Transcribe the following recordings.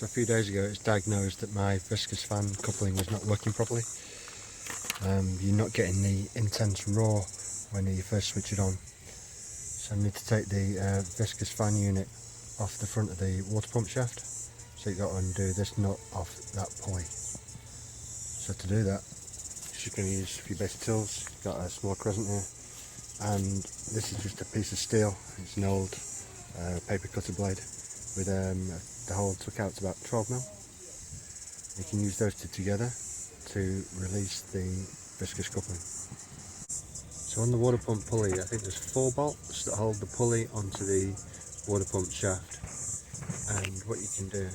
So a few days ago it's diagnosed that my Viscous fan coupling was not working properly. You're not getting the intense roar when you first switch it on. So I need to take the Viscous fan unit off the front of the water pump shaft. So you've got to undo this nut off that pulley. So to do that, you're going to use a few basic tools. Got a small crescent here, and this is just a piece of steel. It's an old paper cutter blade with the hole took out to about 12mm. You can use those two together to release the Viscous coupling. So on the water pump pulley, I think there's 4 bolts that hold the pulley onto the water pump shaft. And what you can do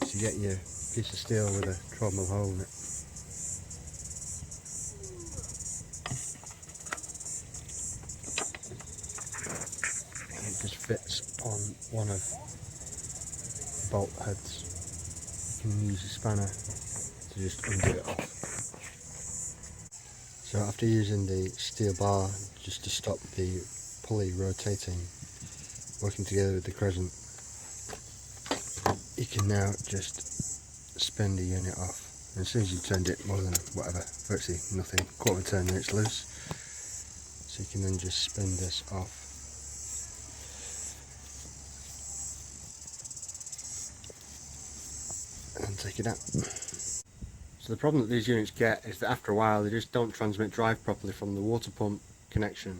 is you get your piece of steel with a 12mm hole in it. And it just fits on one of the bolt heads. You can use a spanner to just undo it off. So after using the steel bar just to stop the pulley rotating, working together with the crescent, you can now just spin the unit off. And as soon as you've turned it more than whatever, virtually nothing, quarter of a turn and it's loose. So you can then just spin this off. And take it out. So the problem that these units get is that after a while they just don't transmit drive properly from the water pump connection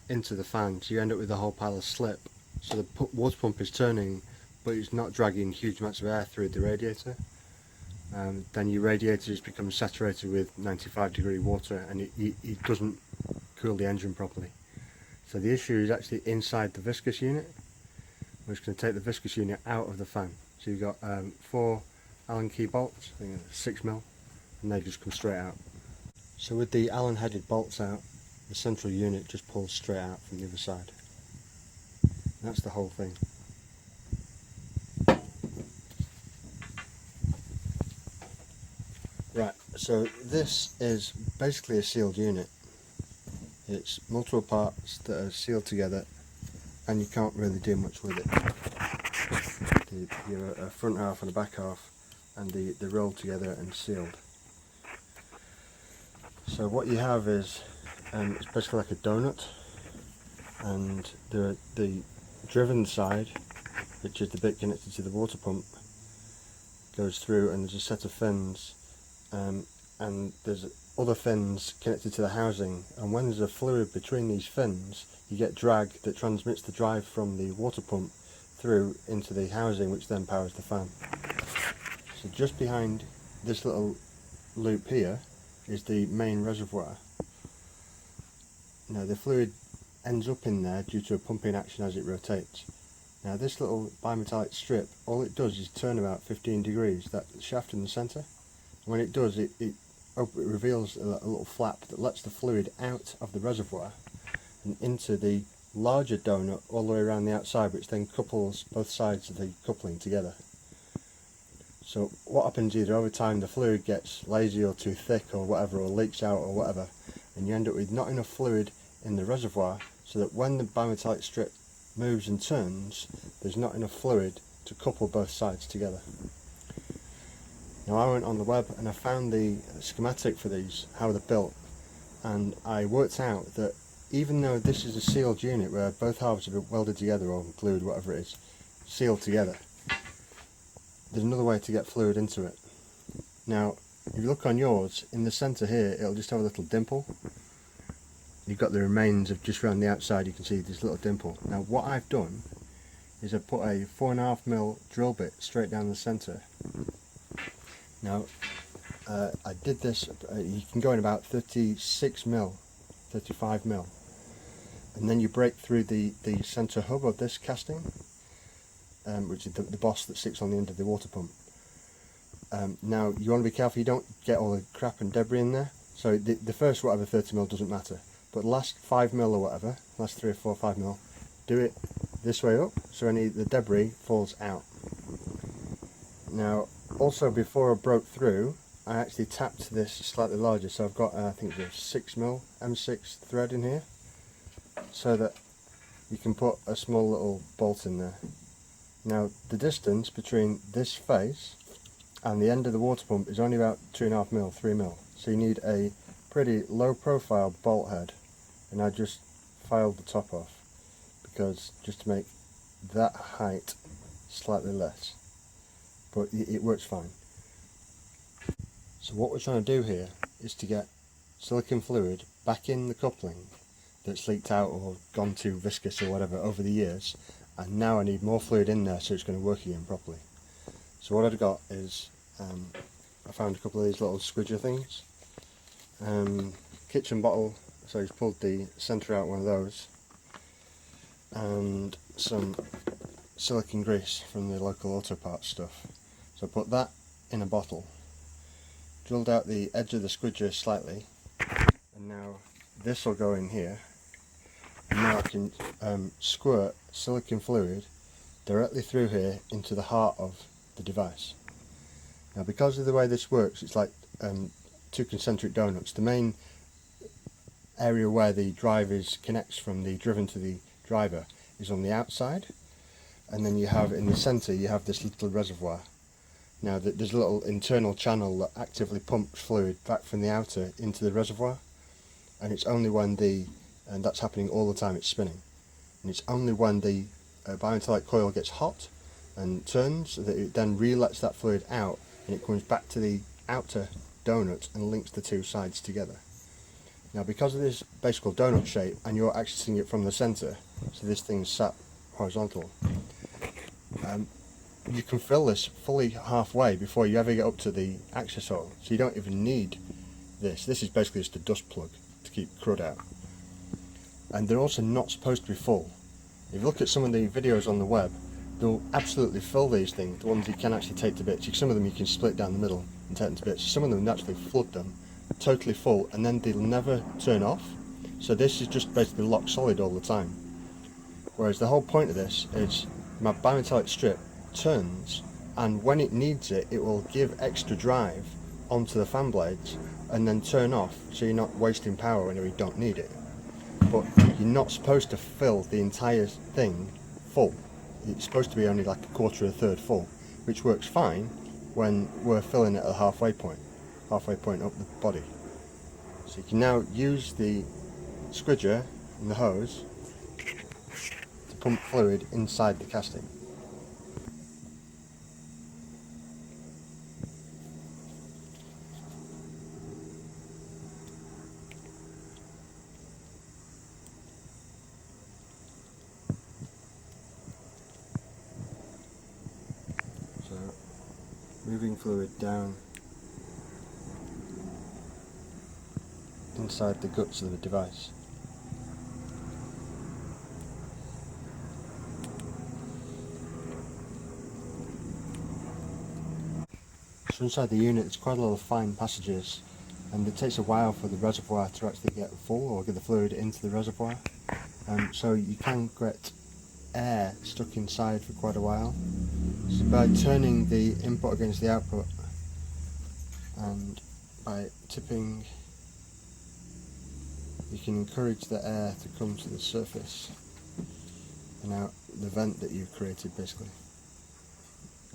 into the fan, so you end up with a whole pile of slip. So the water pump is turning, but it's not dragging huge amounts of air through the radiator. Then your radiator just becomes saturated with 95-degree water, and it doesn't cool the engine properly. So the issue is actually inside the Viscous unit. We're just going to take the Viscous unit out of the fan. So you've got 4 Allen key bolts, I think 6mm, and they just come straight out. So with the Allen headed bolts out, the central unit just pulls straight out from the other side. And that's the whole thing. Right, so this is basically a sealed unit. It's multiple parts that are sealed together, and you can't really do much with it. Your front half and the back half, and they're rolled together and sealed. So what you have is it's basically like a donut, and the driven side, which is the bit connected to the water pump, goes through, and there's a set of fins, and there's other fins connected to the housing, and when there's a fluid between these fins you get drag that transmits the drive from the water pump through into the housing, which then powers the fan. So just behind this little loop here is the main reservoir. Now the fluid ends up in there due to a pumping action as it rotates. Now this little bimetallic strip, all it does is turn about 15 degrees, that shaft in the centre. When it does, it reveals a little flap that lets the fluid out of the reservoir and into the larger donut all the way around the outside, which then couples both sides of the coupling together. So what happens, either over time the fluid gets lazy or too thick or whatever, or leaks out or whatever, and you end up with not enough fluid in the reservoir, so that when the bimetallic strip moves and turns, there's not enough fluid to couple both sides together. Now I went on the web and I found the schematic for these, how they're built, and I worked out that even though this is a sealed unit where both halves have been welded together or glued, whatever it is, sealed together, there's another way to get fluid into it. Now if you look on yours, in the centre here it'll just have a little dimple. You've got the remains of just around the outside, you can see this little dimple. Now what I've done is I've put a 4.5mm drill bit straight down the centre. Now I did this, you can go in about 36mm, 35mm, and then you break through the centre hub of this casting, which is the boss that sits on the end of the water pump. Now you want to be careful you don't get all the crap and debris in there, so the first whatever 30mm doesn't matter, but the last 5mm or whatever, last 3 or 4 5mm, do it this way up so any of the debris falls out. Now also, before I broke through, I actually tapped this slightly larger, so I've got I think there's 6mm M6 thread in here, so that you can put a small little bolt in there. Now the distance between this face and the end of the water pump is only about 2.5 mil, 3 mil. So you need a pretty low profile bolt head, and I just filed the top off because just to make that height slightly less, but it works fine. So what we're trying to do here is to get silicone fluid back in the coupling that's leaked out or gone to viscous or whatever over the years, and now I need more fluid in there so it's going to work again properly. So what I've got is I found a couple of these little squidger things, kitchen bottle, so he's pulled the centre out one of those, and some silicone grease from the local auto parts stuff. So I put that in a bottle, drilled out the edge of the squidger slightly, and now this will go in here, and now I can squirt silicone fluid directly through here into the heart of the device. Now because of the way this works, it's like two concentric donuts. The main area where the drive connects from the driven to the driver is on the outside, and then you have in the centre you have this little reservoir. Now there's a little internal channel that actively pumps fluid back from the outer into the reservoir, and it's only when and that's happening all the time, it's spinning, and it's only when the bimetallic coil gets hot and turns that it then relets that fluid out, and it comes back to the outer donut and links the two sides together. Now because of this basic donut shape, and you're accessing it from the centre, so this thing's sat horizontal, you can fill this fully halfway before you ever get up to the access hole, so you don't even need this. This is basically just a dust plug to keep crud out. And they're also not supposed to be full. If you look at some of the videos on the web, they'll absolutely fill these things, the ones you can actually take to bits. Some of them you can split down the middle and take them to bits. Some of them naturally flood them totally full, and then they'll never turn off. So this is just basically locked solid all the time. Whereas the whole point of this is my bimetallic strip turns, and when it needs it, it will give extra drive onto the fan blades and then turn off, so you're not wasting power whenever you don't need it. But you're not supposed to fill the entire thing full. It's supposed to be only like a quarter or a third full, which works fine when we're filling it at a halfway point up the body. So you can now use the squidger and the hose to pump fluid inside the casting. So moving fluid down inside the guts of the device. So inside the unit there's quite a lot of fine passages, and it takes a while for the reservoir to actually get full or get the fluid into the reservoir. So you can get air stuck inside for quite a while. So by turning the input against the output and by tipping, you can encourage the air to come to the surface and out the vent that you've created basically.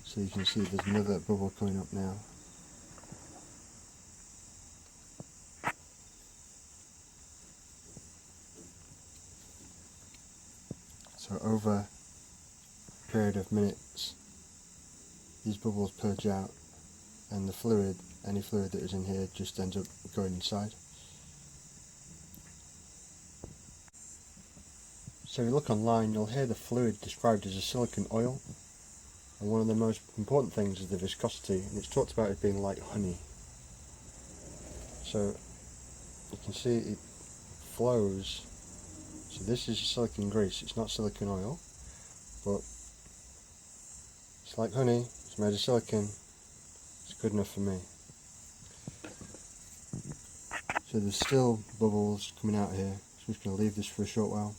So you can see there's another bubble coming up now. So over a period of minutes, these bubbles purge out, and the fluid, any fluid that is in here, just ends up going inside. So if you look online, you'll hear the fluid described as a silicone oil, and one of the most important things is the viscosity, and it's talked about as being like honey. So you can see it flows. So this is silicone grease, it's not silicone oil, but it's like honey, it's made of silicone, it's good enough for me. So there's still bubbles coming out here, so I'm just going to leave this for a short while.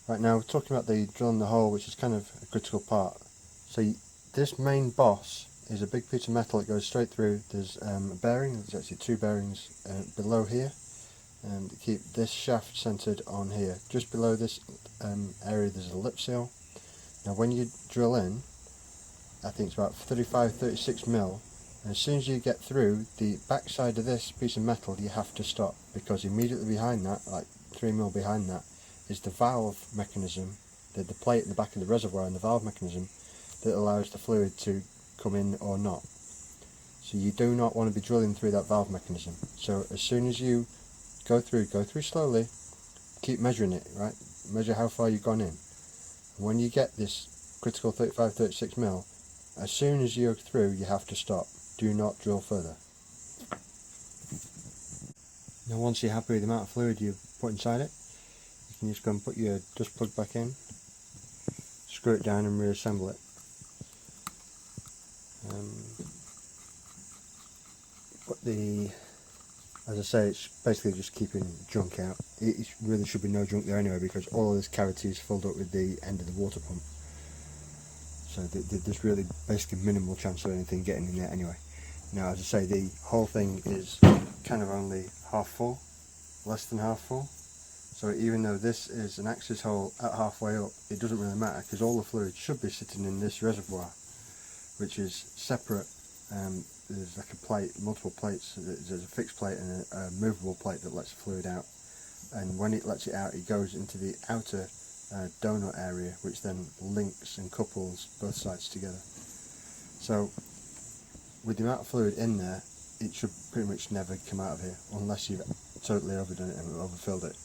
Right now we're talking about the drilling the hole, which is kind of a critical part. So this main boss is a big piece of metal that goes straight through. There's a bearing, there's actually two bearings below here, and keep this shaft centered on here. Just below this area there's a lip seal, Now when you drill in, I think it's about 35-36 mil, and as soon as you get through the back side of this piece of metal, you have to stop, because immediately behind that, like 3 mil behind that, is the valve mechanism, the plate in the back of the reservoir and the valve mechanism that allows the fluid to come in or not. So you do not want to be drilling through that valve mechanism. So as soon as you go through slowly, keep measuring it, right? Measure how far you've gone in. And when you get this critical 35-36 mil, as soon as you're through, you have to stop. Do not drill further. Now once you're happy with the amount of fluid you've put inside it, you can just go and put your dust plug back in, screw it down and reassemble it. As I say, it's basically just keeping junk out. It really should be no junk there anyway, because all of this cavity is filled up with the end of the water pump. So there's really basically minimal chance of anything getting in there anyway. Now, as I say, the whole thing is kind of only half full, less than half full. So even though this is an access hole at halfway up, it doesn't really matter, because all the fluid should be sitting in this reservoir, which is separate. There's like a plate, multiple plates. There's a fixed plate and a movable plate that lets the fluid out. And when it lets it out, it goes into the outer donut area, which then links and couples both sides together. So with the amount of fluid in there, it should pretty much never come out of here unless you've totally overdone it and overfilled it.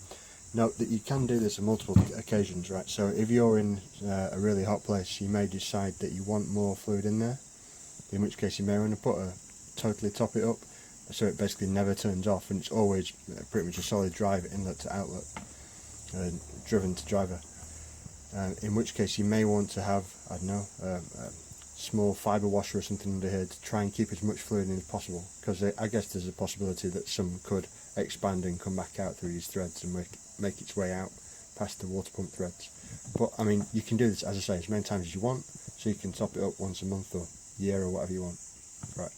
Note that you can do this on multiple occasions, right? So if you're in a really hot place, you may decide that you want more fluid in there, in which case you may want to totally top it up so it basically never turns off, and it's always pretty much a solid drive inlet to outlet, driven to driver. In which case you may want to have, I don't know, a small fibre washer or something under here to try and keep as much fluid in as possible, because I guess there's a possibility that some could expand and come back out through these threads and make its way out past the water pump threads. But I mean, you can do this, as I say, as many times as you want, so you can top it up once a month or year or whatever you want. Right.